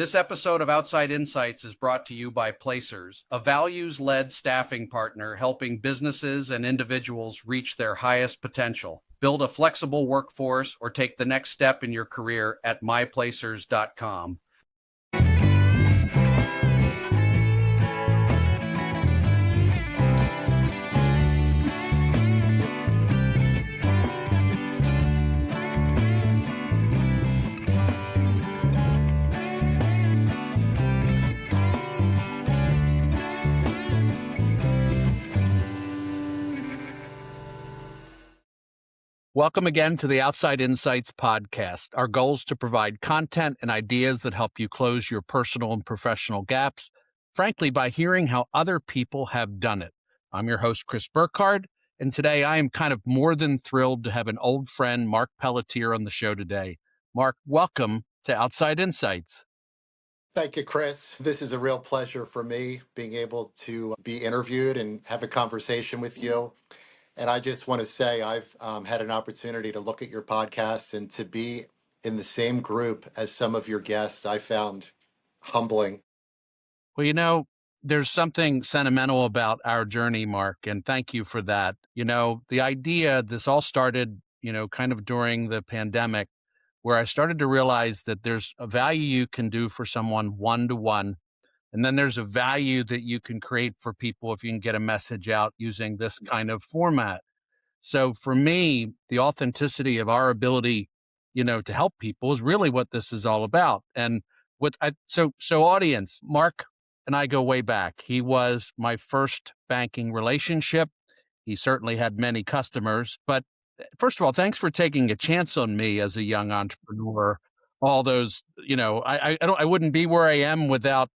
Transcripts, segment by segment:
This episode of Outside Insights is brought to you by Placers, a values-led staffing partner helping businesses and individuals reach their highest potential. Build a flexible workforce or take the next step in your career at myplacers.com. Welcome again to the Outside Insights podcast. Our goal is to provide content and ideas that help you close your personal and professional gaps, frankly, by hearing how other people have done it. I'm your host, Chris Burkhardt, and today I am kind of more than thrilled to have an old friend, Marc Pelletier, on the show today. Marc, welcome to Outside Insights. Thank you, Chris. This is a real pleasure for me being able to be interviewed and have a conversation with you. And I just want to say I've had an opportunity to look at your podcast and to be in the same group as some of your guests. I found humbling. Well, there's something sentimental about our journey, Marc, and thank you for that. The idea, this all started, kind of during the pandemic, where I started to realize that there's a value you can do for someone one-to-one, and then there's a value that you can create for people if you can get a message out using this kind of format. So for me, the authenticity of our ability, to help people is really what this is all about. And so audience, Marc and I go way back. He was my first banking relationship. He certainly had many customers, but first of all, thanks for taking a chance on me as a young entrepreneur. All those, I wouldn't be where I am without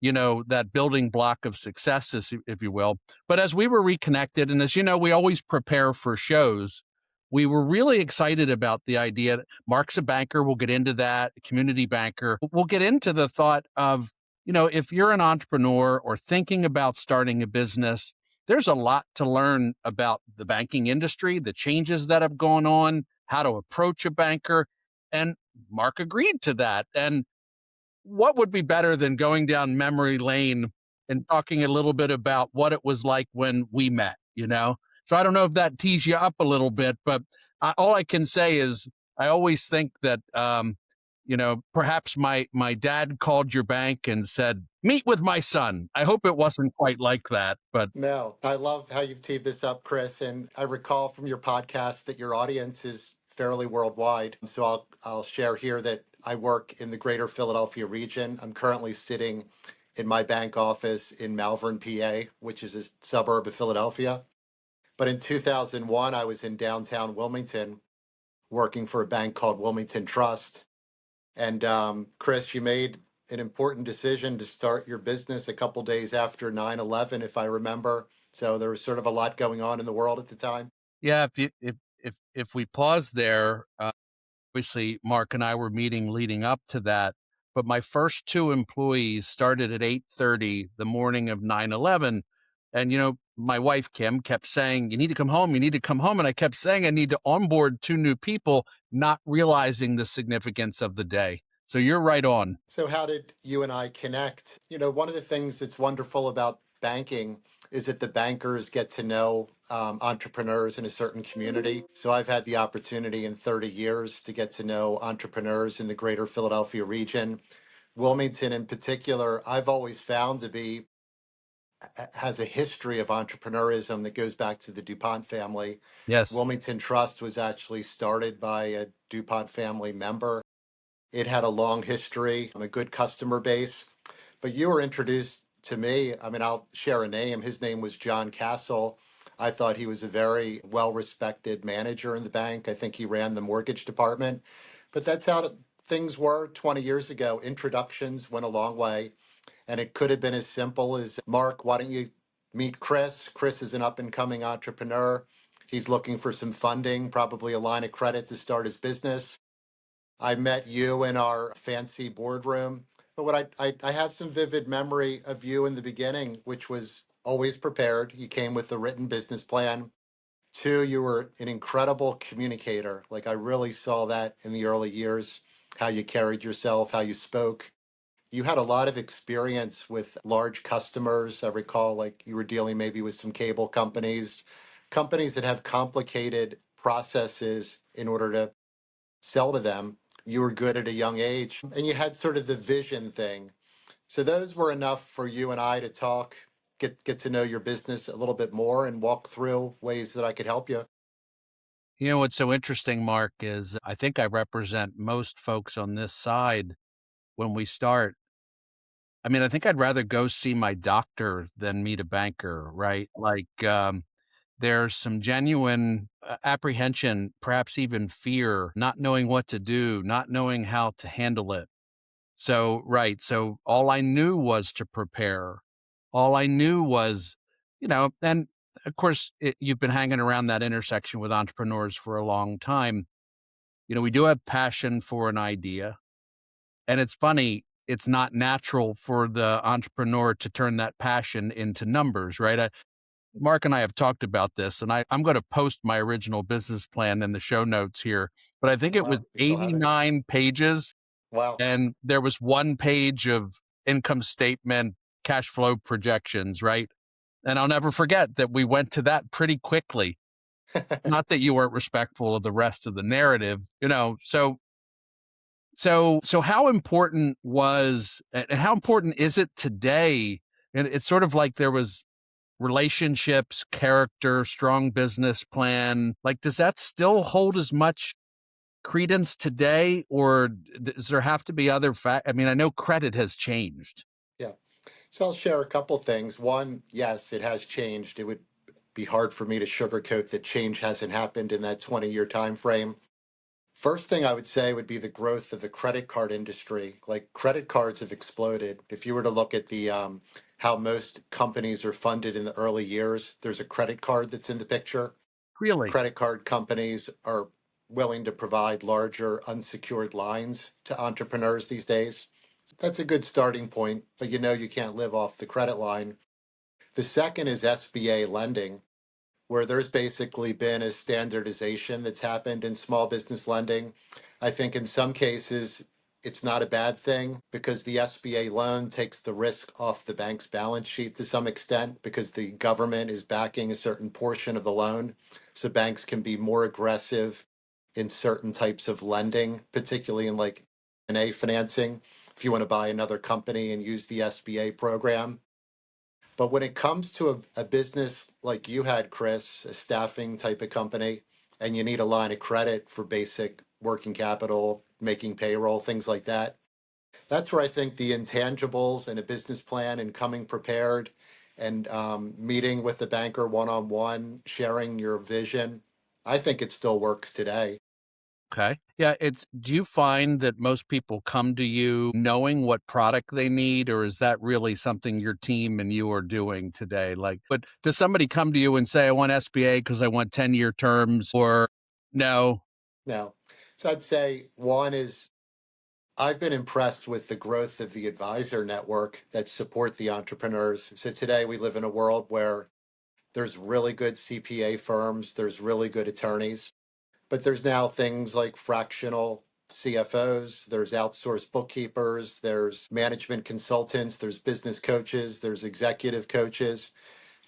that building block of success, if you will. But as we were reconnected, and as you know, we always prepare for shows, we were really excited about the idea that Marc's a banker. We'll get into that, a community banker. We'll get into the thought of, if you're an entrepreneur or thinking about starting a business, there's a lot to learn about the banking industry, the changes that have gone on, how to approach a banker. And Marc agreed to that. And what would be better than going down memory lane and talking a little bit about what it was like when we met, So I don't know if that tees you up a little bit, but all I can say is I always think that, perhaps my dad called your bank and said, meet with my son. I hope it wasn't quite like that, but No, I love how you've teed this up, Chris. And I recall from your podcast that your audience is fairly worldwide. So I'll share here that I work in the greater Philadelphia region. I'm currently sitting in my bank office in Malvern, PA, which is a suburb of Philadelphia. But in 2001, I was in downtown Wilmington working for a bank called Wilmington Trust. And Chris, you made an important decision to start your business a couple days after 9/11, if I remember. So there was sort of a lot going on in the world at the time. yeah, if we pause there, obviously, Marc and I were meeting leading up to that, but my first two employees started at 8:30 the morning of 9/11. And, my wife, Kim, kept saying, you need to come home. You need to come home. And I kept saying, I need to onboard two new people, not realizing the significance of the day. So you're right on. So how did you and I connect? One of the things that's wonderful about banking is that the bankers get to know entrepreneurs in a certain community. So I've had the opportunity in 30 years to get to know entrepreneurs in the greater Philadelphia region. Wilmington in particular, I've always found to be has a history of entrepreneurism that goes back to the DuPont family. Yes. Wilmington Trust was actually started by a DuPont family member. It had a long history, a good customer base. But you were introduced to me. I mean, I'll share a name. His name was John Castle. I thought he was a very well respected manager in the bank. I think he ran the mortgage department. But that's how things were 20 years ago. Introductions went a long way. And it could have been as simple as, Marc, why don't you meet Chris? Chris is an up and coming entrepreneur. He's looking for some funding, probably a line of credit to start his business. I met you in our fancy boardroom. But what I have some vivid memory of you in the beginning, which was always prepared. You came with a written business plan. Two, you were an incredible communicator. Like I really saw that in the early years, how you carried yourself, how you spoke. You had a lot of experience with large customers. I recall like you were dealing maybe with some cable companies, companies that have complicated processes in order to sell to them. You were good at a young age and you had sort of the vision thing. So those were enough for you and I to talk, get to know your business a little bit more and walk through ways that I could help you. You know what's so interesting, Mark, is I think I represent most folks on this side when we start. I mean, I think I'd rather go see my doctor than meet a banker, right? There's some genuine apprehension, perhaps even fear, not knowing what to do, not knowing how to handle it. So, right. So, all I knew was to prepare. All I knew was, and of course, you've been hanging around that intersection with entrepreneurs for a long time. We do have passion for an idea. And it's funny, it's not natural for the entrepreneur to turn that passion into numbers, right? Mark and I have talked about this, and I'm going to post my original business plan in the show notes here, but I think Oh, it was wow. You still have it? 89 pages, Wow. and there was one page of income statement, cash flow projections, right? And I'll never forget that we went to that pretty quickly. Not that you weren't respectful of the rest of the narrative, so how important was and how important is it today? And it's sort of like there was relationships, character, strong business plan. Like, does that still hold as much credence today, or does there have to be other I mean, I know credit has changed. Yeah. So I'll share a couple things. One, yes, it has changed. It would be hard for me to sugarcoat that change hasn't happened in that 20-year time frame. First thing I would say would be the growth of the credit card industry. Like credit cards have exploded. If you were to look at the how most companies are funded in the early years, there's a credit card that's in the picture. Really? Credit card companies are willing to provide larger unsecured lines to entrepreneurs these days. That's a good starting point, but you can't live off the credit line. The second is SBA lending, where there's basically been a standardization that's happened in small business lending. I think in some cases, it's not a bad thing because the SBA loan takes the risk off the bank's balance sheet to some extent because the government is backing a certain portion of the loan. So banks can be more aggressive in certain types of lending, particularly in like M&A financing. If you want to buy another company and use the SBA program, but when it comes to a business like you had, Chris, a staffing type of company, and you need a line of credit for basic working capital, making payroll, things like that, that's where I think the intangibles and a business plan and coming prepared and meeting with the banker one on one, sharing your vision, I think it still works today. Okay. Yeah, do you find that most people come to you knowing what product they need, or is that really something your team and you are doing today? But does somebody come to you and say, I want SBA because I want 10-year terms, or no? Now, so I'd say one is I've been impressed with the growth of the advisor network that support the entrepreneurs. So today we live in a world where there's really good CPA firms, there's really good attorneys, but there's now things like fractional CFOs, there's outsourced bookkeepers, there's management consultants, there's business coaches, there's executive coaches,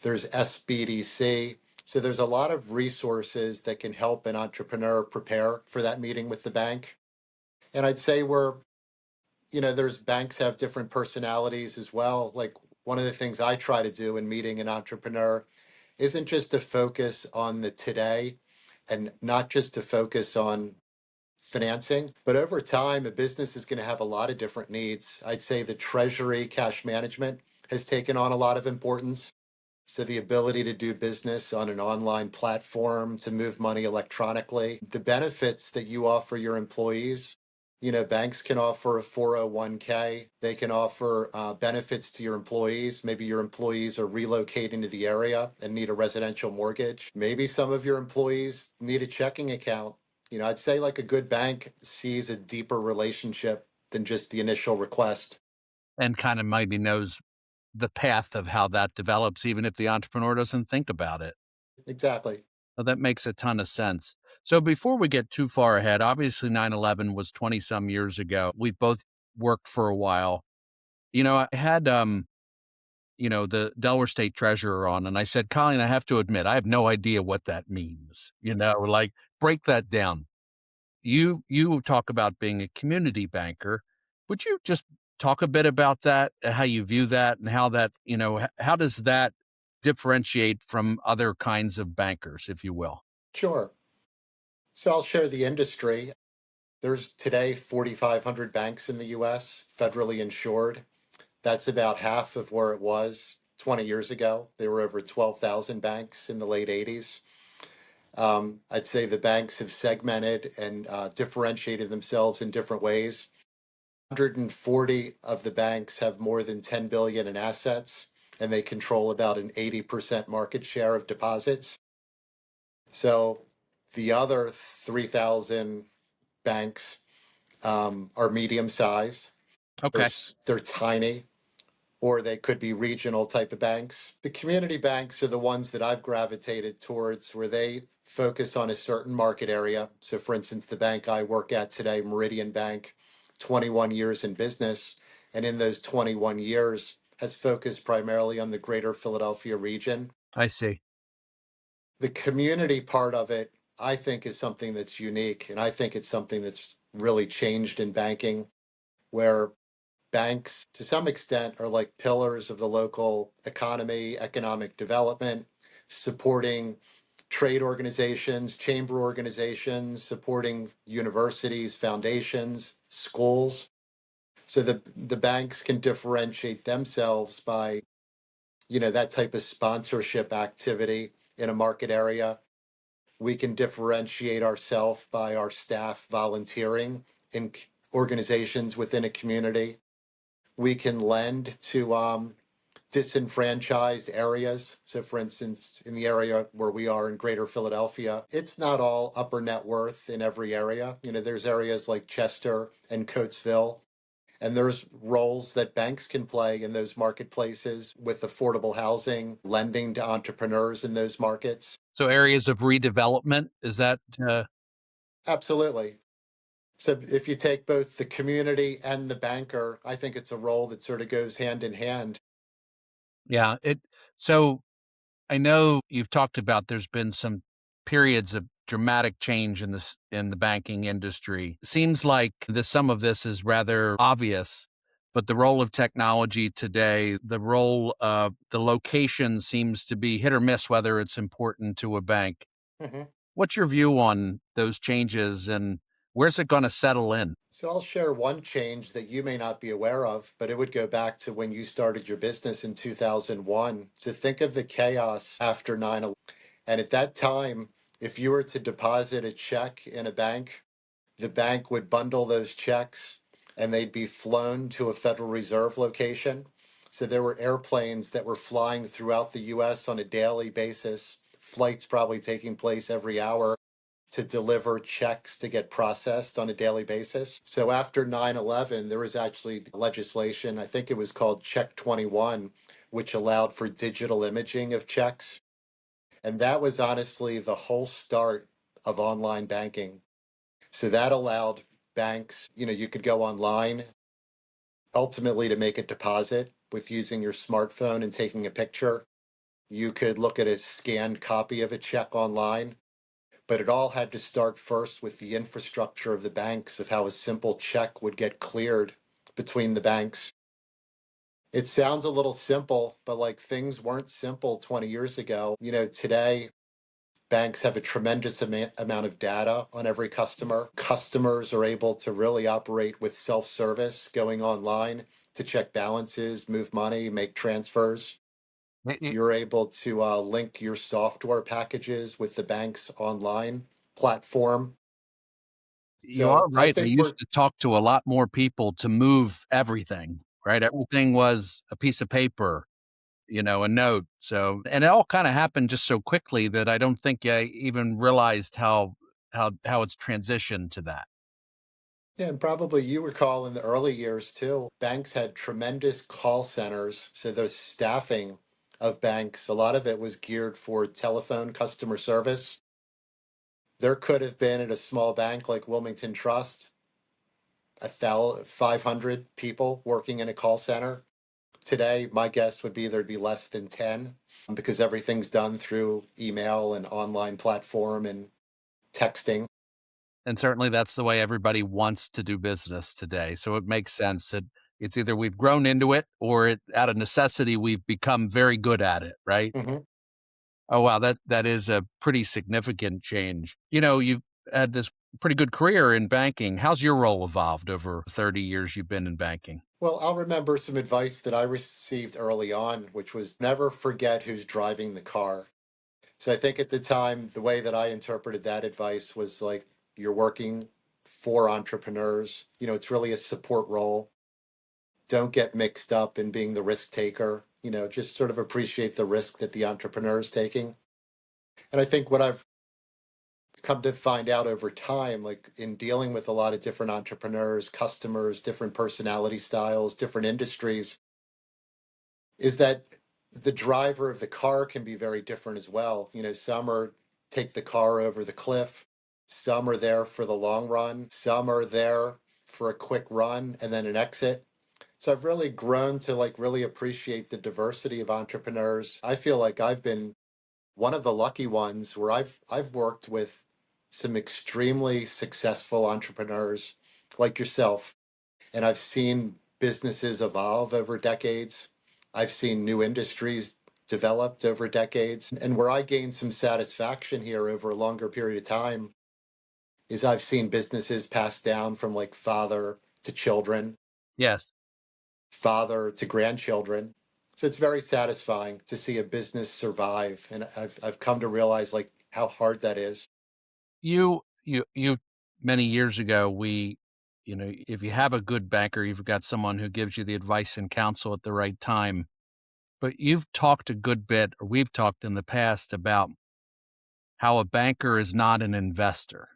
there's SBDC. So there's a lot of resources that can help an entrepreneur prepare for that meeting with the bank. And I'd say there's banks have different personalities as well. Like one of the things I try to do in meeting an entrepreneur isn't just to focus on the today and not just to focus on financing, but over time, a business is going to have a lot of different needs. I'd say the treasury cash management has taken on a lot of importance. So the ability to do business on an online platform, to move money electronically, the benefits that you offer your employees. Banks can offer a 401k. They can offer benefits to your employees. Maybe your employees are relocating to the area and need a residential mortgage. Maybe some of your employees need a checking account. I'd say like a good bank sees a deeper relationship than just the initial request. And kind of maybe knows the path of how that develops, even if the entrepreneur doesn't think about it. Exactly. So that makes a ton of sense. So before we get too far ahead, obviously 9/11 was 20 some years ago. We've both worked for a while. I had the Delaware State Treasurer on, and I said, "Colleen, I have to admit, I have no idea what that means." Like, break that down. You talk about being a community banker. Would you just talk a bit about that, how you view that, and how that, how does that differentiate from other kinds of bankers, if you will? Sure. So I'll share the industry. There's today 4,500 banks in the US, federally insured. That's about half of where it was 20 years ago. There were over 12,000 banks in the late 80s. I'd say the banks have segmented and differentiated themselves in different ways. 140 of the banks have more than 10 billion in assets, and they control about an 80% market share of deposits. So the other 3,000 banks are medium sized. Okay, They're tiny, or they could be regional type of banks. The community banks are the ones that I've gravitated towards where they focus on a certain market area. So, for instance, the bank I work at today, Meridian Bank, 21 years in business. And in those 21 years, has focused primarily on the greater Philadelphia region. I see. The community part of it, I think, is something that's unique. And I think it's something that's really changed in banking, where banks, to some extent, are like pillars of the local economy, economic development, supporting trade organizations, chamber organizations, supporting universities, foundations, schools. So the banks can differentiate themselves by, that type of sponsorship activity in a market area. We can differentiate ourselves by our staff volunteering in organizations within a community. We can lend to disenfranchised areas. So, for instance, in the area where we are in Greater Philadelphia, it's not all upper net worth in every area. There's areas like Chester and Coatesville, and there's roles that banks can play in those marketplaces with affordable housing, lending to entrepreneurs in those markets. So areas of redevelopment, is that, Absolutely. So if you take both the community and the banker, I think it's a role that sort of goes hand in hand. yeah, so I know you've talked about there's been some periods of dramatic change in the banking industry. Seems like some of this is rather obvious, but the role of technology today, the role of the location seems to be hit or miss whether it's important to a bank. Mhm. What's your view on those changes and where's it going to settle in? So I'll share one change that you may not be aware of, but it would go back to when you started your business in 2001. To think of the chaos after 9/11. And at that time, if you were to deposit a check in a bank, the bank would bundle those checks and they'd be flown to a Federal Reserve location. So there were airplanes that were flying throughout the US on a daily basis, flights probably taking place every hour to deliver checks to get processed on a daily basis. So after 9/11, there was actually legislation, I think it was called Check 21, which allowed for digital imaging of checks. And that was honestly the whole start of online banking. So that allowed banks, you could go online ultimately to make a deposit with using your smartphone and taking a picture. You could look at a scanned copy of a check online, but it all had to start first with the infrastructure of the banks of how a simple check would get cleared between the banks. It sounds a little simple, but like things weren't simple 20 years ago. Today, banks have a tremendous amount of data on every customer. Customers are able to really operate with self service, going online to check balances, move money, make transfers. You're able to link your software packages with the bank's online platform. You are So I right. They think used to talk to a lot more people to move everything, right? Everything was a piece of paper, a note. So, and it all kind of happened just so quickly that I don't think I even realized how it's transitioned to that. yeah, and probably you recall in the early years too, banks had tremendous call centers. So the staffing of banks, a lot of it was geared for telephone customer service. There could have been at a small bank like Wilmington Trust, 500 people working in a call center. Today, my guess would be there'd be less than 10 because everything's done through email and online platform and texting. And certainly that's the way everybody wants to do business today. So it makes sense that it's either we've grown into it or out of necessity, we've become very good at it, right? Mhm. Oh, wow. That is a pretty significant change. You've had this pretty good career in banking. How's your role evolved over 30 years you've been in banking? Well, I'll remember some advice that I received early on, which was never forget who's driving the car. So I think at the time, the way that I interpreted that advice was like you're working for entrepreneurs. It's really a support role. Don't get mixed up in being the risk taker. Just sort of appreciate the risk that the entrepreneur is taking. And I think what I've come to find out over time, like in dealing with a lot of different entrepreneurs, customers, different personality styles, different industries, is that the driver of the car can be very different as well. Some are take the car over the cliff, some are there for the long run, some are there for a quick run and then an exit. So I've really grown to like really appreciate the diversity of entrepreneurs. I feel like I've been one of the lucky ones where I've worked with some extremely successful entrepreneurs like yourself, and I've seen businesses evolve over decades. I've seen new industries developed over decades. And where I gained some satisfaction here over a longer period of time is I've seen businesses passed down from like father to children, Yes. father to grandchildren. So it's very satisfying to see a business survive. And I've come to realize like how hard that is. You many years ago, if you have a good banker, you've got someone who gives you the advice and counsel at the right time. But you've talked a good bit, or we've talked in the past about how a banker is not an investor.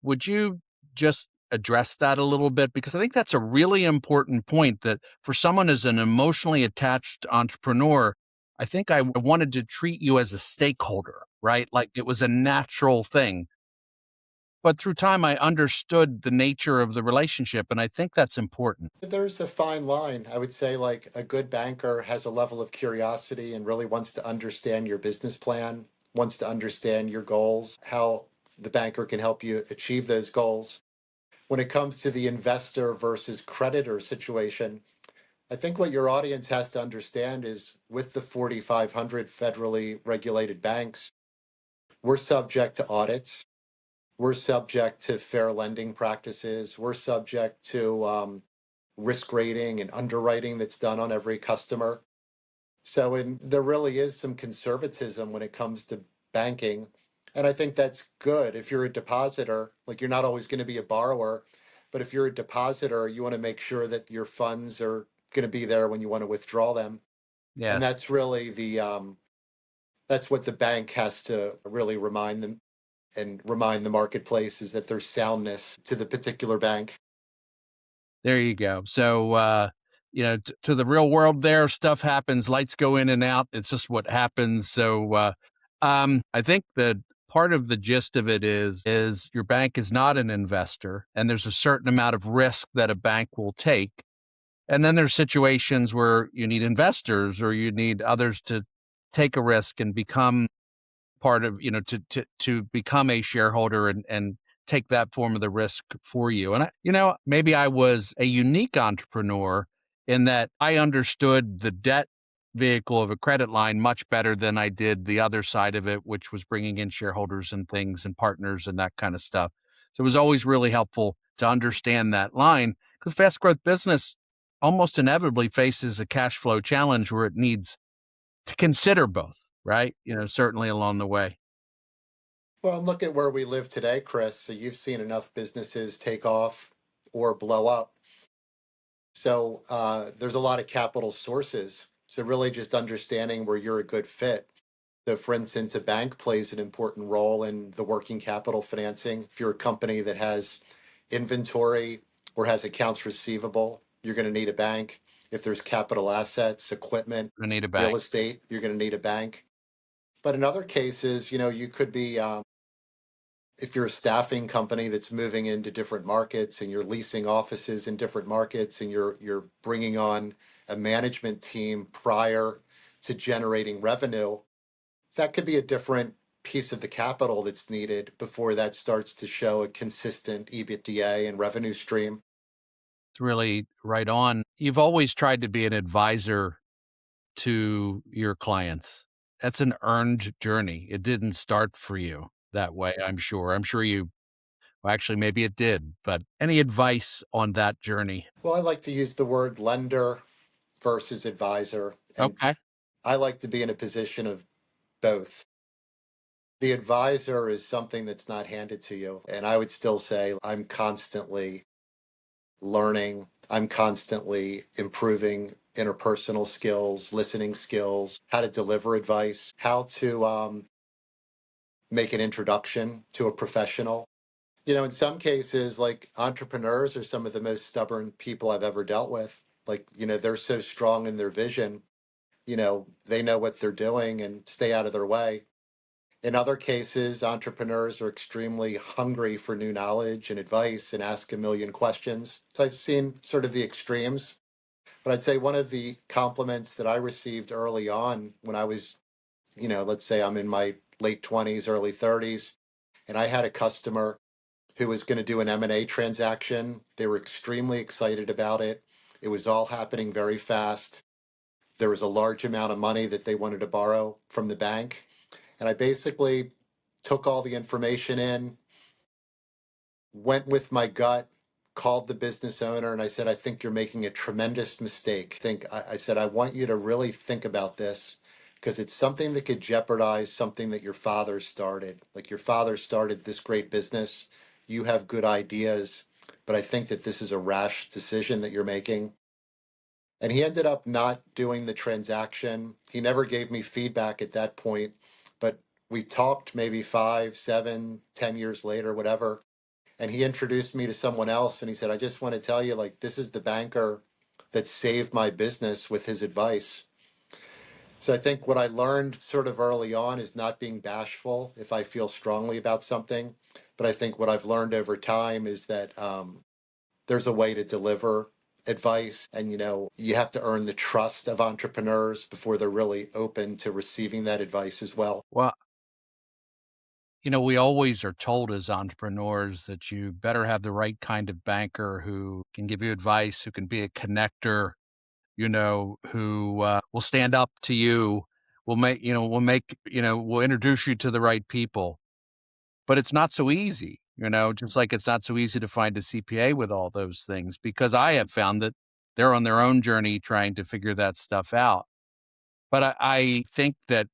Would you just address that a little bit? Because I think that's a really important point that for someone as an emotionally attached entrepreneur, I think I wanted to treat you as a stakeholder, right? Like it was a natural thing. But through time, I understood the nature of the relationship, and I think that's important. There's a fine line. I would say like a good banker has a level of curiosity and really wants to understand your business plan, wants to understand your goals, how the banker can help you achieve those goals. When it comes to the investor versus creditor situation, I think what your audience has to understand is with the 4,500 federally regulated banks, we're subject to audits. We're subject to fair lending practices. We're subject to risk rating and underwriting that's done on every customer. There really is some conservatism when it comes to banking. And I think that's good. If you're a depositor, like you're not always going to be a borrower, but if you're a depositor, you want to make sure that your funds are going to be there when you want to withdraw them. And Yes. that's really that's what the bank has to really remind them and remind the marketplace is that there's soundness to the particular bank. There you go. So, to the real world there, stuff happens, lights go in and out. It's just what happens. So, I think that part of the gist of it is your bank is not an investor, and there's a certain amount of risk that a bank will take. And then there's situations where you need investors or you need others to take a risk and become part of, to become a shareholder and take that form of the risk for you. And maybe I was a unique entrepreneur in that I understood the debt vehicle of a credit line much better than I did the other side of it, which was bringing in shareholders and things and partners and that kind of stuff. So it was always really helpful to understand that line because fast growth business almost inevitably faces a cash flow challenge where it needs to consider both, right? Certainly along the way. Well, look at where we live today, Chris. So you've seen enough businesses take off or blow up. There's a lot of capital sources. So really just understanding where you're a good fit. So for instance, a bank plays an important role in the working capital financing. If you're a company that has inventory or has accounts receivable, you're going to need a bank. If there's capital assets, equipment, I need a real bank. estate, you're going to need a bank. But in other cases, you could be If you're a staffing company that's moving into different markets and you're leasing offices in different markets and you're bringing on a management team prior to generating revenue, that could be a different piece of the capital that's needed before that starts to show a consistent EBITDA and revenue stream. It's really right on. You've always tried to be an advisor to your clients. That's an earned journey. It didn't start for you that way, I'm sure. I'm sure you well, actually, maybe it did, but any advice on that journey? Well, I like to use the word lender versus advisor, and Okay. I like to be in a position of both. The advisor is something that's not handed to you. And I would still say I'm constantly learning, I'm constantly improving interpersonal skills, listening skills, how to deliver advice, how to make an introduction to a professional. You know, in some cases, like entrepreneurs are some of the most stubborn people I've ever dealt with. Like, they're so strong in their vision, they know what they're doing and stay out of their way. In other cases, entrepreneurs are extremely hungry for new knowledge and advice and ask a million questions. So I've seen sort of the extremes. But I'd say one of the compliments that I received early on when I was, let's say I'm in my late 20s, early 30s, and I had a customer who was going to do an M&A transaction. They were extremely excited about it. It was all happening very fast. There was a large amount of money that they wanted to borrow from the bank. And I basically took all the information in, went with my gut, called the business owner, and I said, I think you're making a tremendous mistake. I said, I want you to really think about this because it's something that could jeopardize something that your father started. Like your father started this great business. You have good ideas, but I think that this is a rash decision that you're making. And he ended up not doing the transaction. He never gave me feedback at that point, but we talked maybe 5, 7, 10 years later, whatever. And he introduced me to someone else and he said, I just want to tell you, like, this is the banker that saved my business with his advice. So I think what I learned sort of early on is not being bashful if I feel strongly about something. But I think what I've learned over time is that there's a way to deliver advice and you have to earn the trust of entrepreneurs before they're really open to receiving that advice as well. Well, we always are told as entrepreneurs that you better have the right kind of banker who can give you advice, who can be a connector, who will stand up to you, will introduce you to the right people. But it's not so easy, just like it's not so easy to find a CPA with all those things because I have found that they're on their own journey trying to figure that stuff out. But I think that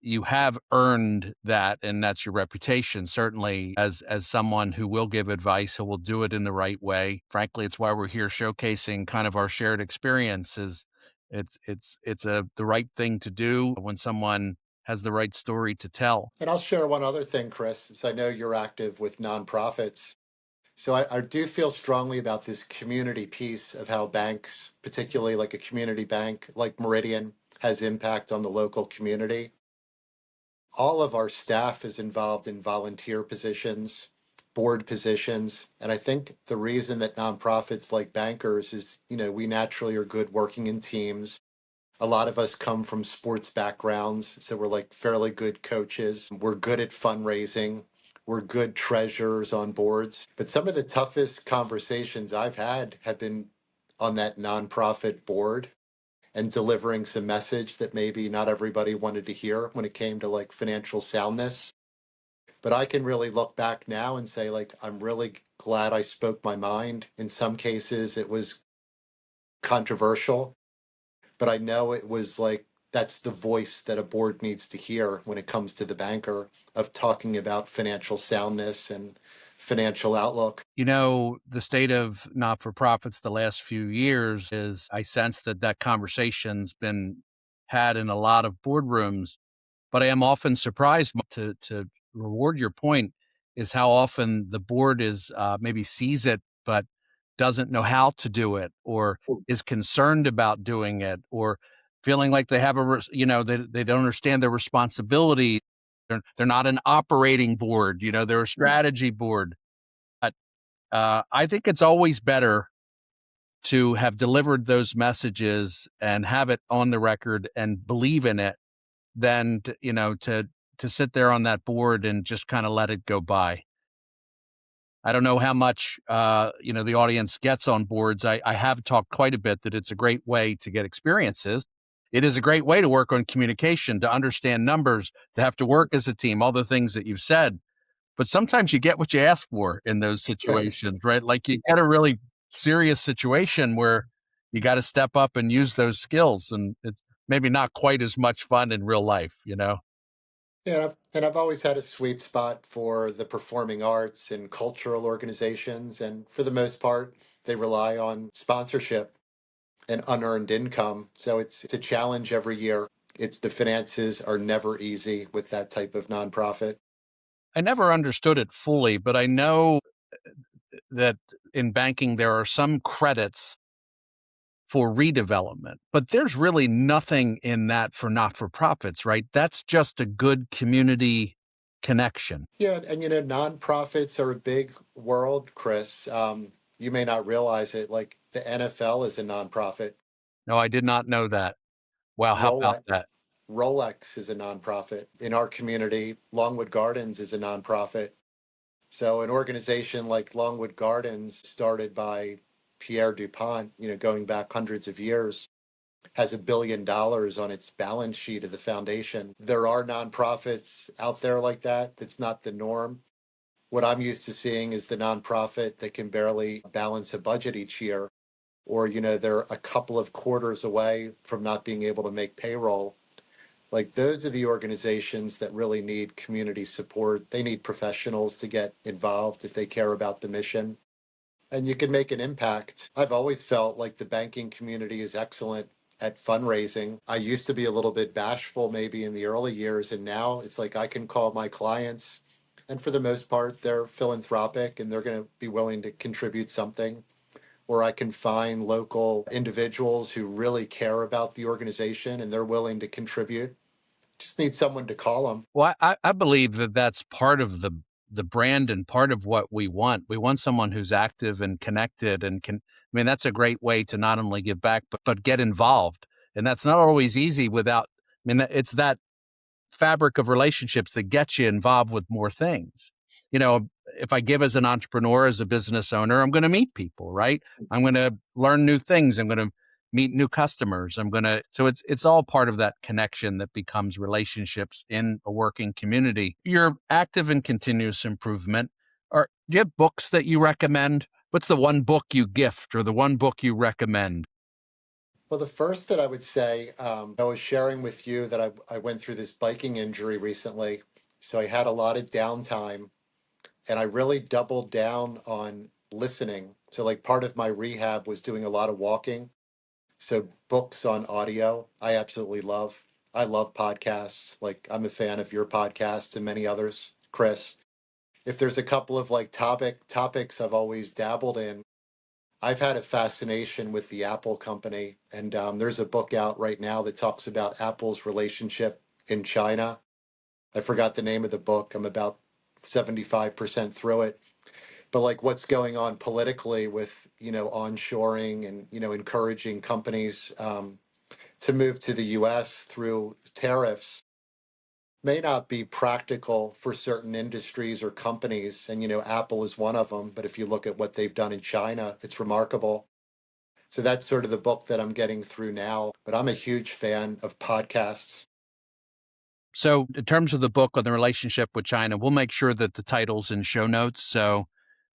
you have earned that, and that's your reputation, certainly as someone who will give advice, who will do it in the right way. Frankly, it's why we're here showcasing kind of our shared experiences. It's the right thing to do when someone has the right story to tell. And I'll share one other thing, Chris, since I know you're active with nonprofits. So I do feel strongly about this community piece of how banks, particularly like a community bank like Meridian, has impact on the local community. All of our staff is involved in volunteer positions, board positions. And I think the reason that nonprofits like bankers is, we naturally are good working in teams. A lot of us come from sports backgrounds, so we're like fairly good coaches. We're good at fundraising. We're good treasurers on boards. But some of the toughest conversations I've had have been on that nonprofit board and delivering some message that maybe not everybody wanted to hear when it came to like financial soundness. But I can really look back now and say, like, I'm really glad I spoke my mind. In some cases, it was controversial, but I know it was like that's the voice that a board needs to hear when it comes to the banker of talking about financial soundness and financial outlook. The state of not for profits the last few years is I sense that conversation's been had in a lot of boardrooms. But I am often surprised to reward your point is how often the board is maybe sees it, but doesn't know how to do it or is concerned about doing it or feeling like they have they don't understand their responsibility. They're not an operating board, they're a strategy board. But I think it's always better to have delivered those messages and have it on the record and believe in it than to sit there on that board and just kind of let it go by. I don't know how much the audience gets on boards. I have talked quite a bit that it's a great way to get experiences. It is a great way to work on communication, to understand numbers, to have to work as a team, all the things that you've said. But sometimes you get what you ask for in those situations, right? Like you get a really serious situation where you got to step up and use those skills, and it's maybe not quite as much fun in real life. Yeah, and I've always had a sweet spot for the performing arts and cultural organizations. And for the most part, they rely on sponsorship and unearned income. So it's a challenge every year. It's the finances are never easy with that type of nonprofit. I never understood it fully, but I know that in banking there are some credits for redevelopment, but there's really nothing in that for not-for-profits, right? That's just a good community connection. Yeah, and nonprofits are a big world, Chris. You may not realize it. Like the NFL is a nonprofit. No, I did not know that. Wow, how about Rolex, that? Rolex is a nonprofit. In our community, Longwood Gardens is a nonprofit. So an organization like Longwood Gardens, started by Pierre DuPont, going back hundreds of years, has $1 billion on its balance sheet of the foundation. There are nonprofits out there like that. That's not the norm. What I'm used to seeing is the nonprofit that can barely balance a budget each year, or, they're a couple of quarters away from not being able to make payroll. Like those are the organizations that really need community support. They need professionals to get involved if they care about the mission. And you can make an impact. I've always felt like the banking community is excellent at fundraising. I used to be a little bit bashful maybe in the early years, and now it's like I can call my clients, and for the most part, they're philanthropic and they're going to be willing to contribute something. Or I can find local individuals who really care about the organization and they're willing to contribute. Just need someone to call them. Well, I believe that that's part of the brand and part of what we want. We want someone who's active and connected and that's a great way to not only give back, but get involved. And that's not always easy without, it's that fabric of relationships that gets you involved with more things. You know, if I give as an entrepreneur, as a business owner, I'm going to meet people, right? I'm going to learn new things. I'm going to meet new customers. So it's all part of that connection that becomes relationships in a working community. You're active in continuous improvement. Do you have books that you recommend? What's the one book you gift or the one book you recommend? Well, the first that I would say, I was sharing with you that I went through this biking injury recently. So I had a lot of downtime and I really doubled down on listening. So, like, part of my rehab was doing a lot of walking. So, books on audio, I absolutely love. I love podcasts. Like, I'm a fan of your podcast and many others, Chris. If there's a couple of like topics I've always dabbled in, I've had a fascination with the Apple company, and there's a book out right now that talks about Apple's relationship in China. I forgot the name of the book. I'm about 75% through it. But like what's going on politically with, onshoring and, encouraging companies to move to the US through tariffs may not be practical for certain industries or companies. And, Apple is one of them. But if you look at what they've done in China, it's remarkable. So that's sort of the book that I'm getting through now. But I'm a huge fan of podcasts. So, in terms of the book on the relationship with China, we'll make sure that the title's in show notes. So,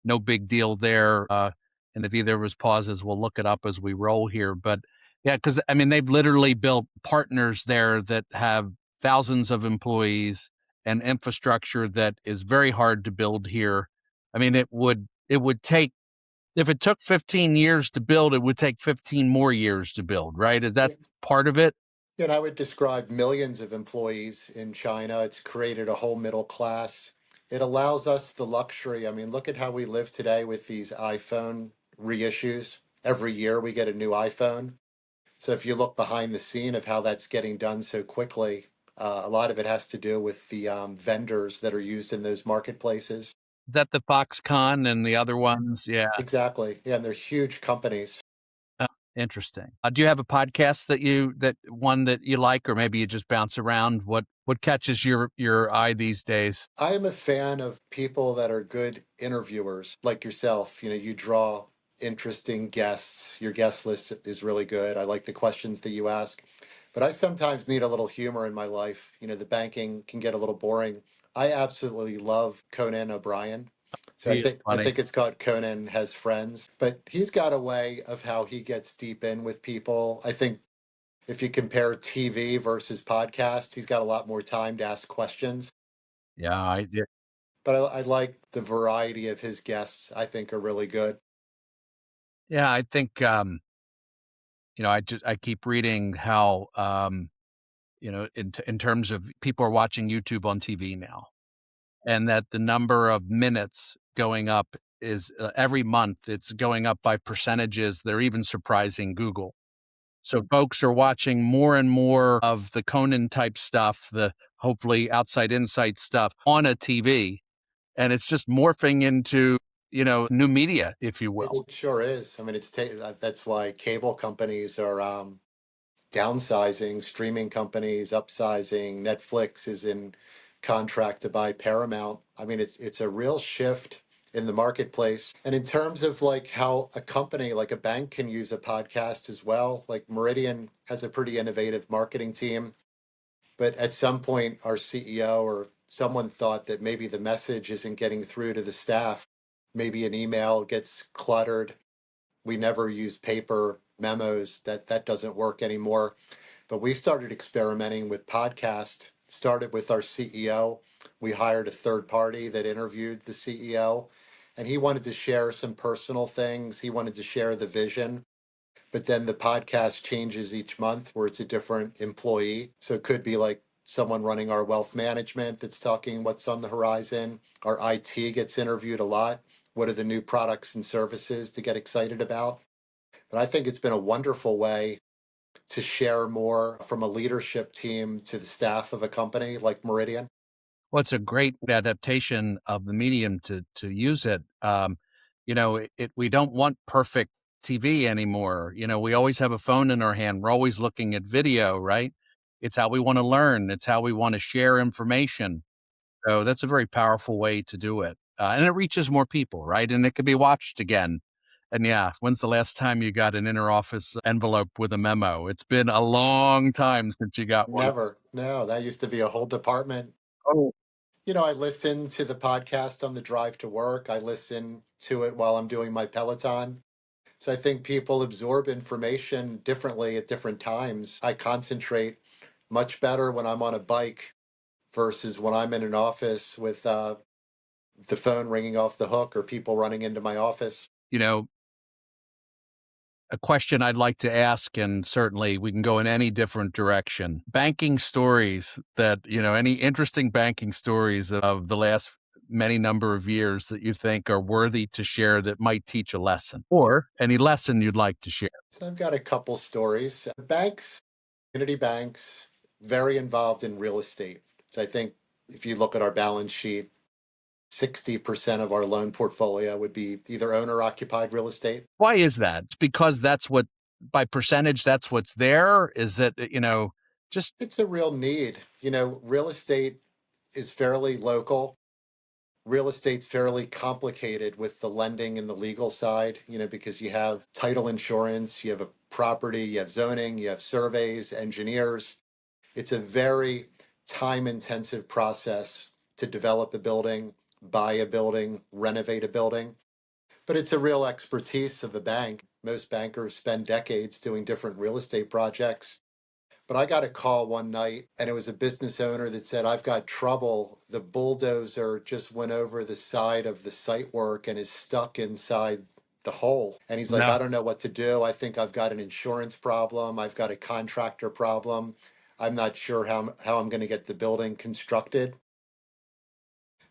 no big deal there. And if either of us pauses, we'll look it up as we roll here. But yeah, because they've literally built partners there that have thousands of employees and infrastructure that is very hard to build here. It would take, if it took 15 years to build, it would take 15 more years to build, right? That's part of it. I would describe millions of employees in China. It's created a whole middle class. It allows us the luxury. I mean, look at how we live today with these iPhone reissues. Every year we get a new iPhone. So if you look behind the scene of how that's getting done so quickly, A lot of it has to do with the vendors that are used in those marketplaces. Is that the Foxconn and the other ones? Yeah. Exactly. Yeah, and they're huge companies. Oh, interesting. Do you have a podcast that one that you like, or maybe you just bounce around? What catches your eye these days? I am a fan of people that are good interviewers, like yourself. You know, you draw interesting guests. Your guest list is really good. I like the questions that you ask. But I sometimes need a little humor in my life. You know, the banking can get a little boring. I absolutely love Conan O'Brien. So I He is think I funny. think it's called Conan Has Friends. But he's got a way of how he gets deep in with people. I think if you compare TV versus podcast, he's got a lot more time to ask questions. Yeah, But I like the variety of his guests. I think are really good. yeah, I think, I keep reading how, in terms of people are watching YouTube on TV now, and that the number of minutes going up is, every month, it's going up by percentages. They're even surprising Google. So folks are watching more and more of the Conan type stuff, the hopefully outside insight stuff on a TV, and it's just morphing into, new media, if you will. It sure is. I mean, that's why cable companies are downsizing, streaming companies upsizing. Netflix is in contract to buy Paramount. I mean, it's a real shift in the marketplace. And in terms of like how a company like a bank can use a podcast as well, like Meridian has a pretty innovative marketing team. But at some point, our CEO or someone thought that maybe the message isn't getting through to the staff. Maybe an email gets cluttered. We never use paper memos. That doesn't work anymore. But we started experimenting with podcast. Started with our CEO. We hired a third party that interviewed the CEO, and he wanted to share some personal things. He wanted to share the vision, but then the podcast changes each month where it's a different employee. So it could be like someone running our wealth management that's talking what's on the horizon. Our IT gets interviewed a lot. What are the new products and services to get excited about? But I think it's been a wonderful way to share more from a leadership team to the staff of a company like Meridian. Well, it's a great adaptation of the medium to use it. We don't want perfect TV anymore. We always have a phone in our hand. We're always looking at video, right? It's how we want to learn. It's how we want to share information. So that's a very powerful way to do it, and it reaches more people, right? And it can be watched again. And yeah, when's the last time you got an interoffice envelope with a memo? It's been a long time since you got one. Never. No, that used to be a whole department. Oh, You know, I listen to the podcast on the drive to work. I listen to it while I'm doing my Peloton. So I think people absorb information differently at different times. I concentrate much better when I'm on a bike versus when I'm in an office with the phone ringing off the hook or people running into my office. you know, a question I'd like to ask, and certainly we can go in any different direction. Banking stories any interesting banking stories of the last many number of years that you think are worthy to share that might teach a lesson, or any lesson you'd like to share. So I've got a couple stories. Banks, community banks, very involved in real estate. So I think if you look at our balance sheet, 60% of our loan portfolio would be either owner occupied real estate. Why is that? It's because that's what, by percentage, that's what's there? Is that, just It's a real need. You know, real estate is fairly local. Real estate's fairly complicated with the lending and the legal side, you know, because you have title insurance, you have a property, you have zoning, you have surveys, engineers. It's a very time intensive process to develop a building, buy a building, renovate a building. But it's a real expertise of a bank. Most bankers spend decades doing different real estate projects. But I got a call one night and it was a business owner that said, I've got trouble. The bulldozer just went over the side of the site work and is stuck inside the hole. And he's like, no. I don't know what to do. I think I've got an insurance problem. I've got a contractor problem. I'm not sure how I'm going to get the building constructed.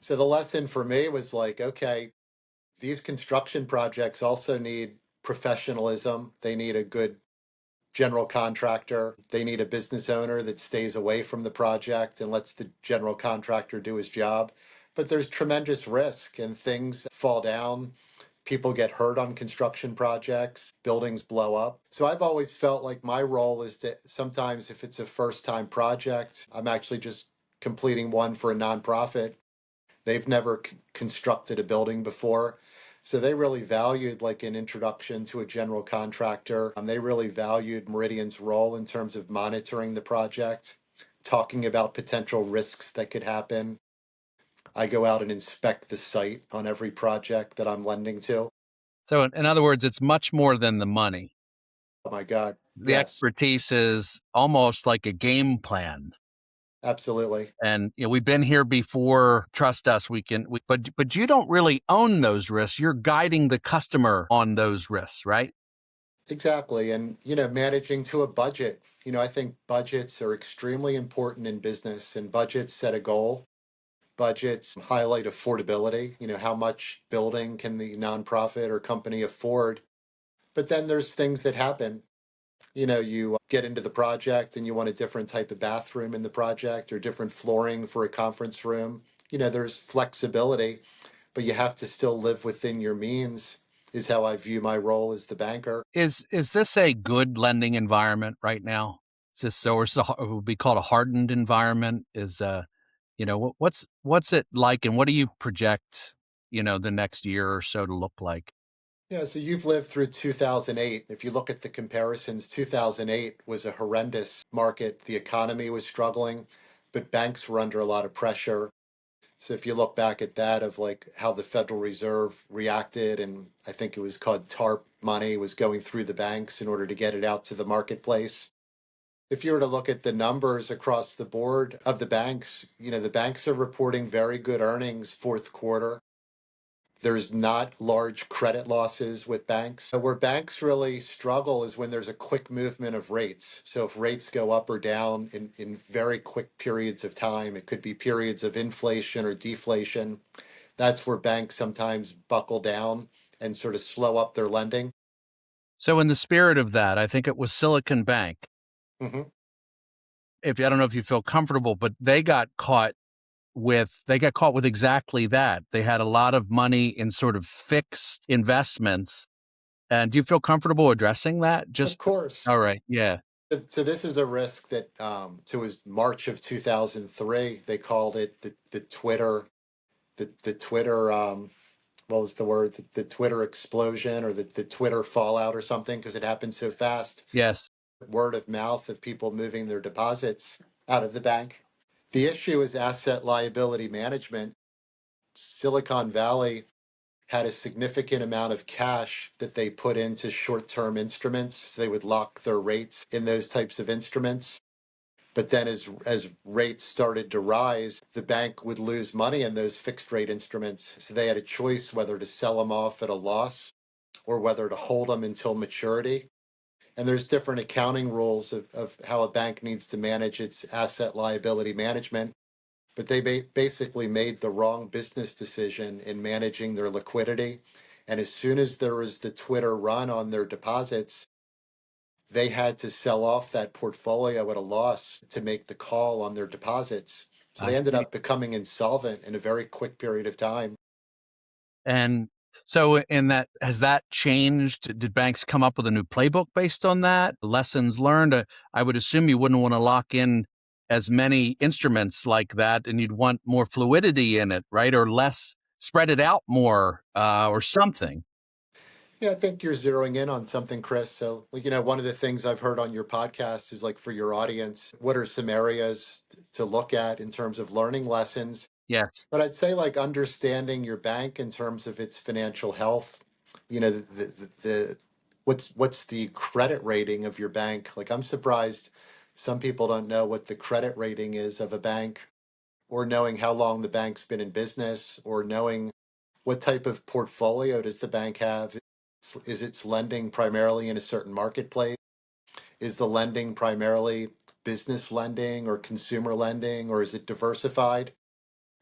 So the lesson for me was like, okay, these construction projects also need professionalism. They need a good general contractor. They need a business owner that stays away from the project and lets the general contractor do his job. But there's tremendous risk and things fall down. People get hurt on construction projects, buildings blow up. So I've always felt like my role is to sometimes, if it's a first time project, I'm actually just completing one for a nonprofit. They've never constructed a building before. So they really valued like an introduction to a general contractor. They really valued Meridian's role in terms of monitoring the project, talking about potential risks that could happen. I go out and inspect the site on every project that I'm lending to. So in other words, it's much more than the money. Oh my God. The Yes, expertise is almost like a game plan. absolutely. And we've been here before. Trust us, but you don't really own those risks. You're guiding the customer on those risks, right? Exactly. And, managing to a budget. I think budgets are extremely important in business, and budgets set a goal. Budgets highlight affordability. How much building can the nonprofit or company afford? But then there's things that happen. You get into the project and you want a different type of bathroom in the project or different flooring for a conference room. There's flexibility, but you have to still live within your means, is how I view my role as the banker. Is this a good lending environment right now? Is this so, or is it it would be called a hardened environment? Is what's it like, and what do you project the next year or so to look like? Yeah, so you've lived through 2008. If you look at the comparisons, 2008 was a horrendous market. The economy was struggling, but banks were under a lot of pressure. So if you look back at that of like how the Federal Reserve reacted, and I think it was called TARP money was going through the banks in order to get it out to the marketplace. If you were to look at the numbers across the board of the banks, the banks are reporting very good earnings fourth quarter. There's not large credit losses with banks. Where banks really struggle is when there's a quick movement of rates. So if rates go up or down in very quick periods of time, it could be periods of inflation or deflation. That's where banks sometimes buckle down and sort of slow up their lending. So in the spirit of that, I think it was Silicon Bank. Hmm. If I don't know if you feel comfortable, but they got caught with exactly that. They had a lot of money in sort of fixed investments. And do you feel comfortable addressing that? Of Just course. all right, yeah, So this is a risk that so it was March of 2003. They called it the Twitter the Twitter what was the word, the Twitter explosion or the Twitter fallout or something, because it happened so fast. yes. Word of mouth of people moving their deposits out of the bank. The issue is asset liability management. Silicon Valley had a significant amount of cash that they put into short term instruments. So they would lock their rates in those types of instruments. But then as rates started to rise, the bank would lose money in those fixed rate instruments. So they had a choice whether to sell them off at a loss or whether to hold them until maturity. And there's different accounting rules of how a bank needs to manage its asset liability management. But they basically made the wrong business decision in managing their liquidity. And as soon as there was the Twitter run on their deposits, they had to sell off that portfolio at a loss to make the call on their deposits. So I they ended see. up becoming insolvent in a very quick period of time. And so in that, has that changed? Did banks come up with a new playbook based on that? Lessons learned? I would assume you wouldn't want to lock in as many instruments like that, and you'd want more fluidity in it, right? Or less, spread it out more, or something. Yeah, I think you're zeroing in on something, Chris. So, like, one of the things I've heard on your podcast is like for your audience, what are some areas to look at in terms of learning lessons? Yes. But I'd say like understanding your bank in terms of its financial health. The what's the credit rating of your bank? Like I'm surprised some people don't know what the credit rating is of a bank, or knowing how long the bank's been in business, or knowing what type of portfolio does the bank have. Is its lending primarily in a certain marketplace? Is the lending primarily business lending or consumer lending, or is it diversified?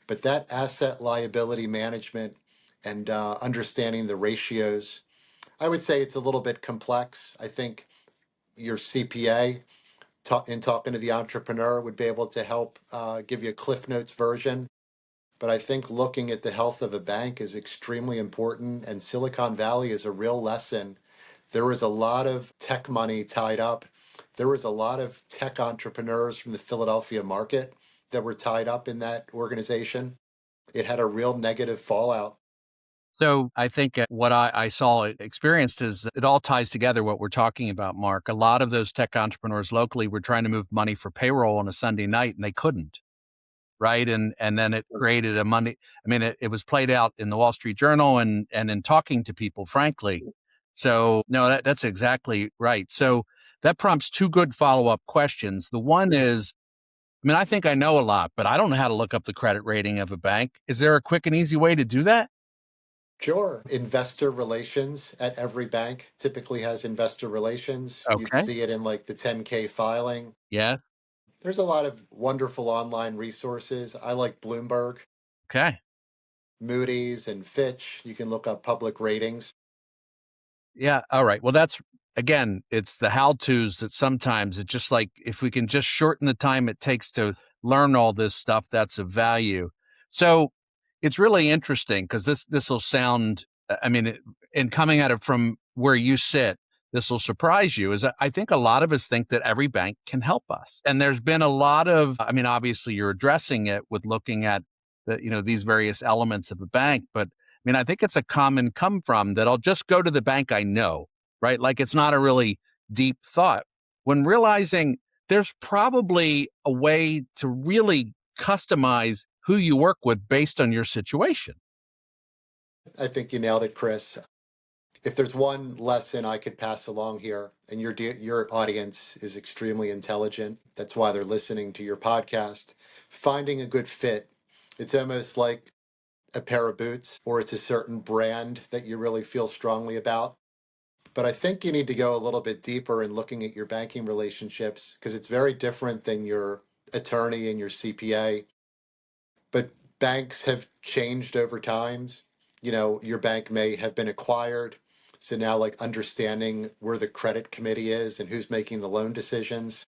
But that asset liability management and understanding the ratios, I would say it's a little bit complex. I think Your CPA, in talking to the entrepreneur, would be able to help give you a Cliff Notes version. But I think looking at the health of a bank is extremely important. And Silicon Valley is a real lesson. There was a lot of tech money tied up. There was a lot of tech entrepreneurs from the Philadelphia market that were tied up in that organization. It had a real negative fallout. So I think what I saw experienced is it all ties together what we're talking about, Mark. A lot of those tech entrepreneurs locally were trying to move money for payroll on a Sunday night and they couldn't. Right. And then it created a money. I mean, it was played out in the Wall Street Journal and in talking to people, frankly. So no, that's exactly right. So that prompts two good follow up questions. The one is, I mean, I think I know a lot, but I don't know how to look up the credit rating of a bank. Is there a quick and easy way to do that? Sure. Investor relations at every bank typically has investor relations. You'd Okay. see it in like the 10K filing. Yeah. There's a lot of wonderful online resources. I like Bloomberg, Okay. Moody's, and Fitch. You can look up public ratings. Yeah. All right. Well, that's again, it's the how to's that sometimes it's just like if we can just shorten the time it takes to learn all this stuff, that's of value. So it's really interesting because this will sound, I mean, in coming at it from where you sit, this will surprise you. Is I think a lot of us think that every bank can help us, and there's been a lot of. I mean, obviously, you're addressing it with looking at these various elements of a bank, but I mean, I think it's a common come from that I'll just go to the bank I know, right? Like it's not a really deep thought. When realizing there's probably a way to really customize who you work with based on your situation. I think you nailed it, Chris. If there's one lesson I could pass along here, and your audience is extremely intelligent, that's why they're listening to your podcast. Finding a good fit, it's almost like a pair of boots, or it's a certain brand that you really feel strongly about. But I think you need to go a little bit deeper in looking at your banking relationships because it's very different than your attorney and your CPA. But banks have changed over times. Your bank may have been acquired. So now, like understanding where the credit committee is and who's making the loan decisions,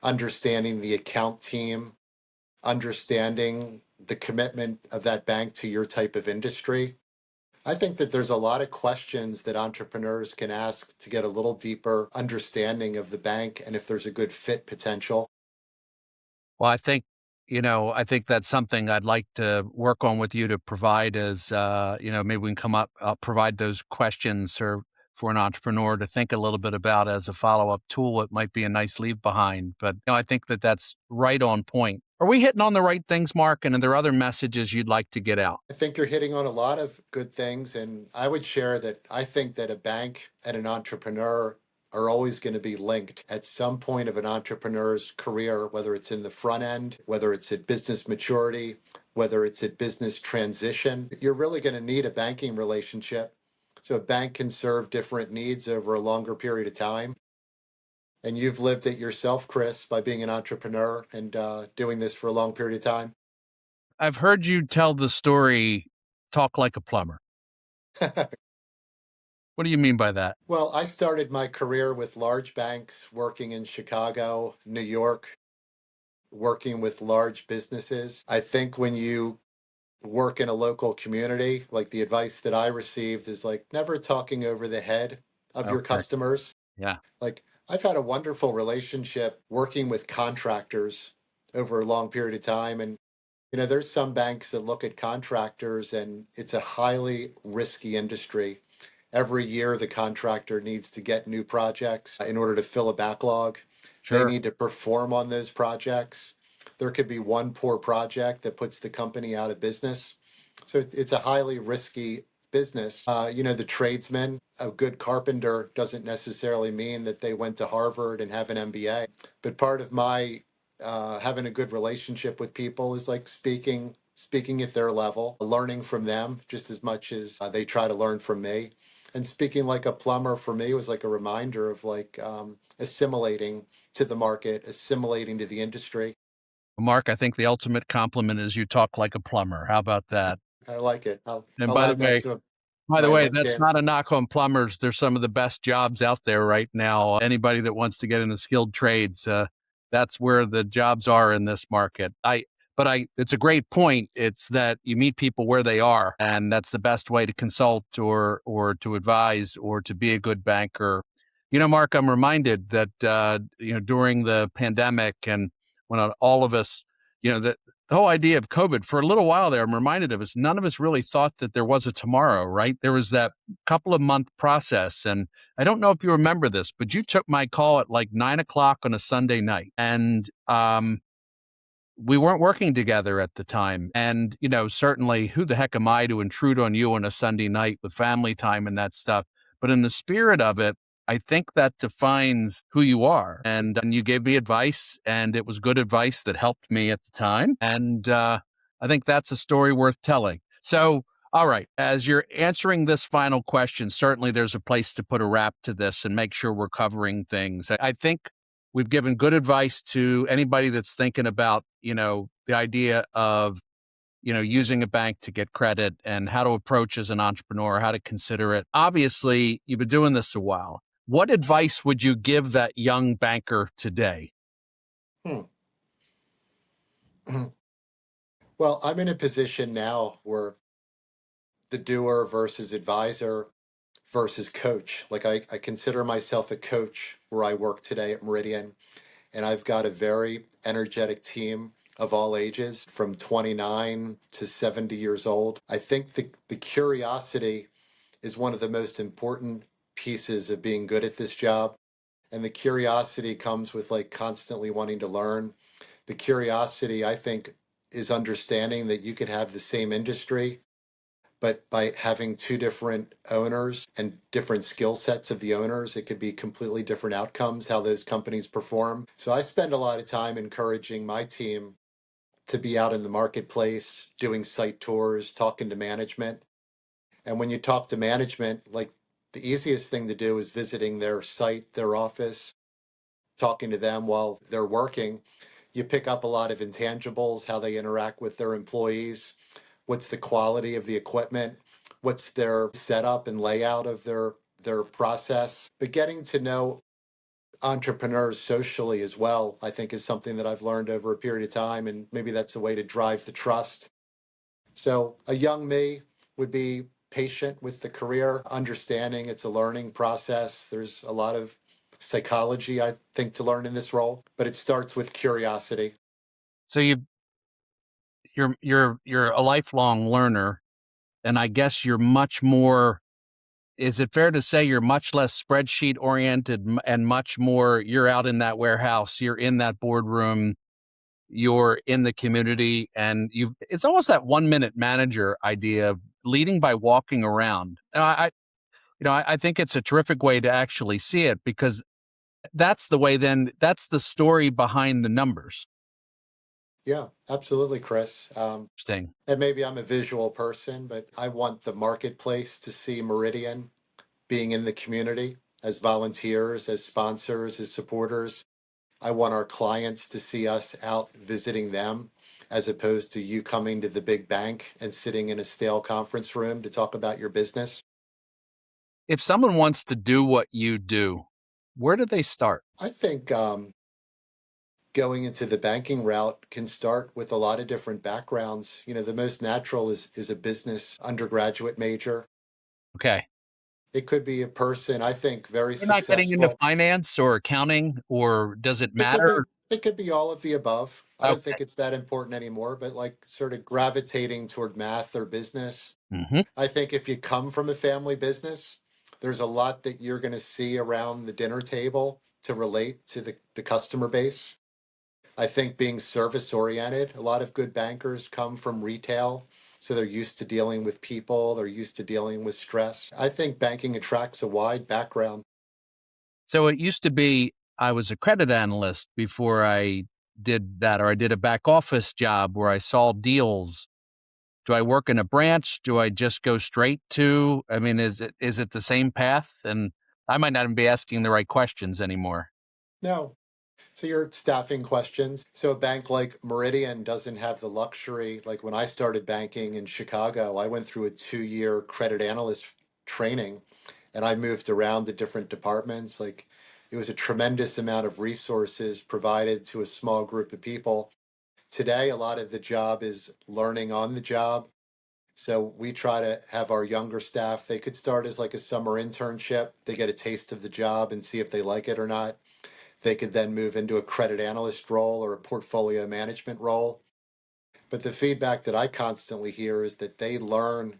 understanding the account team, understanding the commitment of that bank to your type of industry. I think that there's a lot of questions that entrepreneurs can ask to get a little deeper understanding of the bank and if there's a good fit potential. Well, I think that's something I'd like to work on with you to provide as, maybe we can come up, provide those questions for an entrepreneur to think a little bit about as a follow-up tool. It might be a nice leave behind, but I think that that's right on point. Are we hitting on the right things, Mark? And are there other messages you'd like to get out? I think you're hitting on a lot of good things. And I would share that I think that a bank and an entrepreneur are always going to be linked at some point of an entrepreneur's career, whether it's in the front end, whether it's at business maturity, whether it's at business transition. You're really going to need a banking relationship. So a bank can serve different needs over a longer period of time. And you've lived it yourself, Chris, by being an entrepreneur and doing this for a long period of time. I've heard you tell the story, talk like a plumber. What do you mean by that? Well, I started my career with large banks, working in Chicago, New York, working with large businesses. I think when you work in a local community, like the advice that I received is like never talking over the head of your Okay. customers. Yeah. Like I've had a wonderful relationship working with contractors over a long period of time. And there's some banks that look at contractors and it's a highly risky industry. Every year, the contractor needs to get new projects in order to fill a backlog. They Sure. need to perform on those projects. There could be one poor project that puts the company out of business. So it's a highly risky business. The tradesman, a good carpenter doesn't necessarily mean that they went to Harvard and have an MBA. But part of my having a good relationship with people is like speaking at their level, learning from them just as much as they try to learn from me. And speaking like a plumber for me was like a reminder of like assimilating to the market, assimilating to the industry. Mark, I think the ultimate compliment is you talk like a plumber. How about that? I like it. And I'll by the add that way, to it. By the my way, that's LinkedIn. not a knock on plumbers. They're some of the best jobs out there right now. Anybody that wants to get into skilled trades, that's where the jobs are in this market. It's a great point. It's that you meet people where they are, and that's the best way to consult or to advise or to be a good banker. You know, Mark, I'm reminded that during the pandemic and when all of us, the whole idea of COVID for a little while there, I'm reminded of is none of us really thought that there was a tomorrow, right? There was that couple of month process. And I don't know if you remember this, but you took my call at like 9 o'clock on a Sunday night. And we weren't working together at the time. And, certainly who the heck am I to intrude on you on a Sunday night with family time and that stuff? But in the spirit of it, I think that defines who you are. And you gave me advice, and it was good advice that helped me at the time. And I think that's a story worth telling. So, all right, as you're answering this final question, certainly there's a place to put a wrap to this and make sure we're covering things. I think we've given good advice to anybody that's thinking about, the idea of, using a bank to get credit and how to approach as an entrepreneur, how to consider it. Obviously, you've been doing this a while. What advice would you give that young banker today? Hmm. Well, I'm in a position now where the doer versus advisor versus coach. Like I consider myself a coach where I work today at Meridian, and I've got a very energetic team of all ages from 29 to 70 years old. I think the curiosity is one of the most important pieces of being good at this job. And the curiosity comes with like constantly wanting to learn. The curiosity, I think, is understanding that you could have the same industry, but by having two different owners and different skill sets of the owners, it could be completely different outcomes, how those companies perform. So I spend a lot of time encouraging my team to be out in the marketplace, doing site tours, talking to management. And when you talk to management, like the easiest thing to do is visiting their site, their office, talking to them while they're working. You pick up a lot of intangibles, how they interact with their employees, what's the quality of the equipment, what's their setup and layout of their process. But getting to know entrepreneurs socially as well, I think is something that I've learned over a period of time, and maybe that's a way to drive the trust. So a young me would be patient with the career, understanding it's a learning process. There's a lot of psychology, I think, to learn in this role, but it starts with curiosity. So you're a lifelong learner, and I guess you're much more. Is it fair to say you're much less spreadsheet oriented and much more you're out in that warehouse, you're in that boardroom, you're in the community, and it's almost that 1 minute manager idea of leading by walking around. I think it's a terrific way to actually see it because that's the story behind the numbers. Yeah, absolutely, Chris. Interesting. And maybe I'm a visual person, but I want the marketplace to see Meridian being in the community as volunteers, as sponsors, as supporters. I want our clients to see us out visiting them as opposed to you coming to the big bank and sitting in a stale conference room to talk about your business. If someone wants to do what you do, where do they start? I think going into the banking route can start with a lot of different backgrounds. You know, the most natural is a business undergraduate major. Okay. It could be a person, I think, very You're not getting into successful. finance or accounting, or does it It could matter? be it could be all of the above. I don't Okay. think it's that important anymore, but like sort of gravitating toward math or business. Mhm. I think if you come from a family business, there's a lot that you're going to see around the dinner table to relate to the customer base. I think being service oriented, a lot of good bankers come from retail. So they're used to dealing with people, they're used to dealing with stress. I think banking attracts a wide background. So it used to be I was a credit analyst before I did that, or I did a back office job where I saw deals. Do I work in a branch? Do I just go straight to, I mean, is it the same path? And I might not even be asking the right questions anymore. No, So your staffing questions. So a bank like Meridian doesn't have the luxury. Like when I started banking in Chicago, I went through a 2 year credit analyst training and I moved around the different departments. Like it was a tremendous amount of resources provided to a small group of people. Today, a lot of the job is learning on the job. So we try to have our younger staff, they could start as like a summer internship. They get a taste of the job and see if they like it or not. They could then move into a credit analyst role or a portfolio management role. But the feedback that I constantly hear is that they learn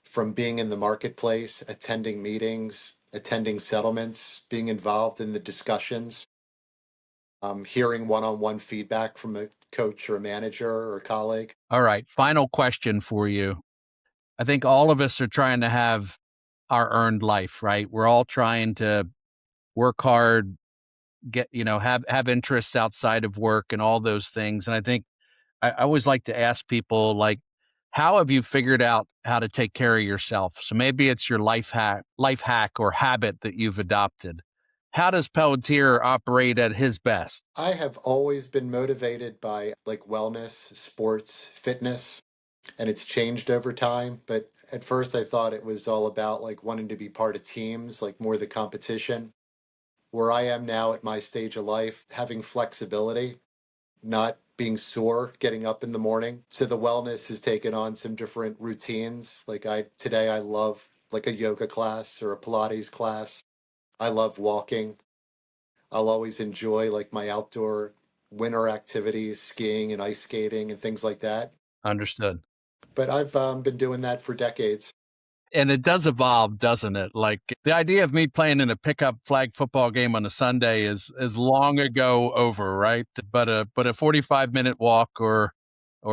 from being in the marketplace, attending meetings, attending settlements, being involved in the discussions, hearing one on one feedback from a coach or a manager or a colleague. All right, final question for you. I think all of us are trying to have our earned life, right? We're all trying to work hard, get, have interests outside of work and all those things. And I think I always like to ask people, like, how have you figured out how to take care of yourself? So maybe it's your life hack or habit that you've adopted. How does Pelletier operate at his best? I have always been motivated by like wellness, sports, fitness, and it's changed over time. But at first, I thought it was all about like wanting to be part of teams, like more the competition. Where I am now at my stage of life, having flexibility, not being sore getting up in the morning. So the wellness has taken on some different routines. Like I love like a yoga class or a Pilates class. I love walking. I'll always enjoy like my outdoor winter activities, skiing and ice skating and things like that. Understood. But I've been doing that for decades. And it does evolve, doesn't it? Like the idea of me playing in a pickup flag football game on a Sunday is long ago over, right? But a 45-minute walk or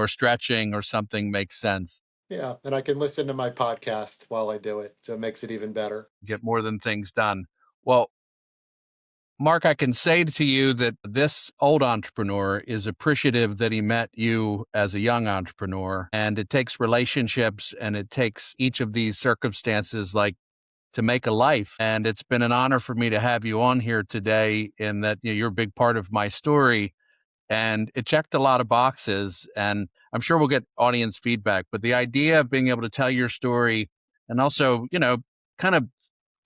stretching or something makes sense. Yeah, and I can listen to my podcast while I do it, so it makes it even better. Get more than things done. Well, Mark, I can say to you that this old entrepreneur is appreciative that he met you as a young entrepreneur. And it takes relationships and it takes each of these circumstances like to make a life. And it's been an honor for me to have you on here today, in that you're a big part of my story. And it checked a lot of boxes. And I'm sure we'll get audience feedback. But the idea of being able to tell your story and also, kind of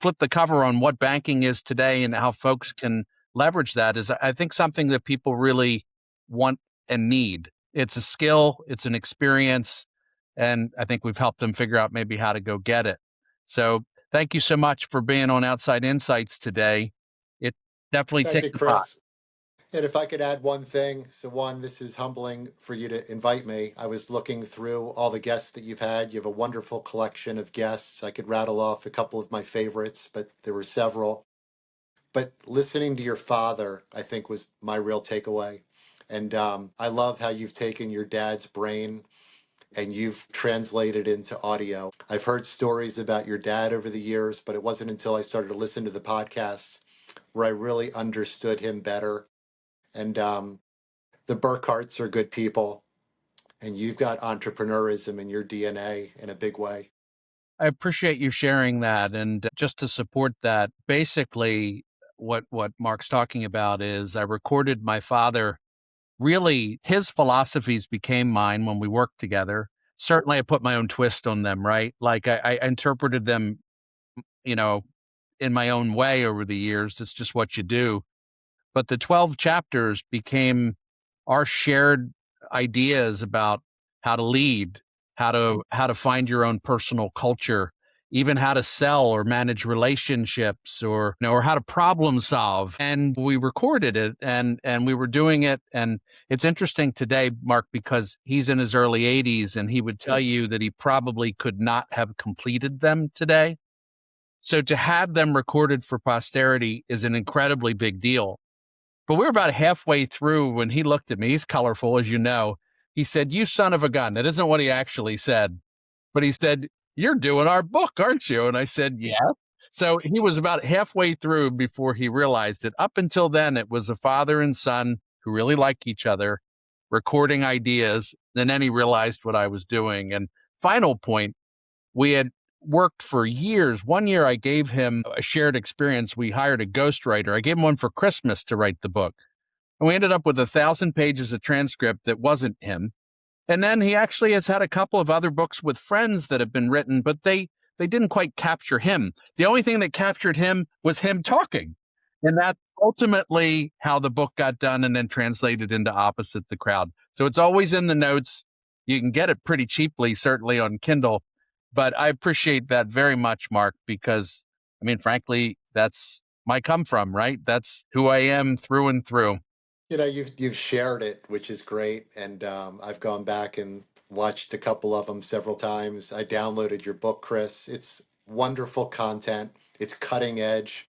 flip the cover on what banking is today and how folks can leverage that is, I think, something that people really want and need. It's a skill, it's an experience, and I think we've helped them figure out maybe how to go get it. So thank you so much for being on Outside Insights today. It definitely Thank ticked you, the box. Chris. And if I could add one thing, so one, this is humbling for you to invite me. I was looking through all the guests that you've had. You have a wonderful collection of guests. I could rattle off a couple of my favorites, but there were several. But listening to your father, I think, was my real takeaway. And I love how you've taken your dad's brain and you've translated into audio. I've heard stories about your dad over the years, but it wasn't until I started to listen to the podcasts where I really understood him better. And the Burkharts are good people, and you've got entrepreneurism in your DNA in a big way. I appreciate you sharing that. And just to support that, basically, what Mark's talking about is I recorded my father. Really, his philosophies became mine when we worked together. Certainly, I put my own twist on them, right? Like I interpreted them, you know, in my own way over the years. It's just what you do. But the 12 chapters became our shared ideas about how to lead, how to find your own personal culture, even how to sell or manage relationships, or how to problem solve. And we recorded it, and we were doing it. And it's interesting today, Mark, because he's in his early 80s and he would tell you that he probably could not have completed them today. So to have them recorded for posterity is an incredibly big deal. But we were about halfway through when he looked at me. He's colorful, as you know. He said, "You son of a gun." That isn't what he actually said, but he said, "You're doing our book, aren't you?" And I said, "Yeah." So he was about halfway through before he realized it. Up until then, it was a father and son who really like each other, recording ideas. And then he realized what I was doing. And final point, we had worked for years. One year I gave him a shared experience. We hired a ghostwriter. I gave him one for Christmas to write the book. And we ended up with 1,000 pages of transcript that wasn't him. And then he actually has had a couple of other books with friends that have been written, but they didn't quite capture him. The only thing that captured him was him talking. And that's ultimately how the book got done and then translated into Opposite the Crowd. So it's always in the notes. You can get it pretty cheaply, certainly on Kindle. But I appreciate that very much, Mark, because I mean, frankly, that's my come from, right? That's who I am through and through. You've shared it, which is great, and I've gone back and watched a couple of them several times. I downloaded your book, Chris. It's wonderful content. It's cutting edge.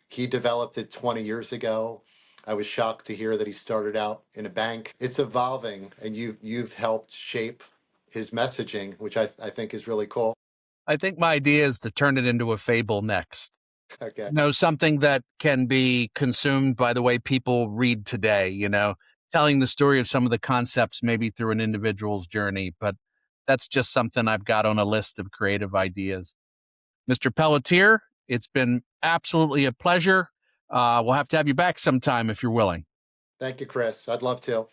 He developed it 20 years ago. I was shocked to hear that he started out in a bank. It's evolving, and you've helped shape his messaging, which I think is really cool. I think my idea is to turn it into a fable next. Okay. Something that can be consumed by the way people read today, telling the story of some of the concepts maybe through an individual's journey. But that's just something I've got on a list of creative ideas. Mr. Pelletier, it's been absolutely a pleasure. We'll have to have you back sometime if you're willing. Thank you, Chris. I'd love to.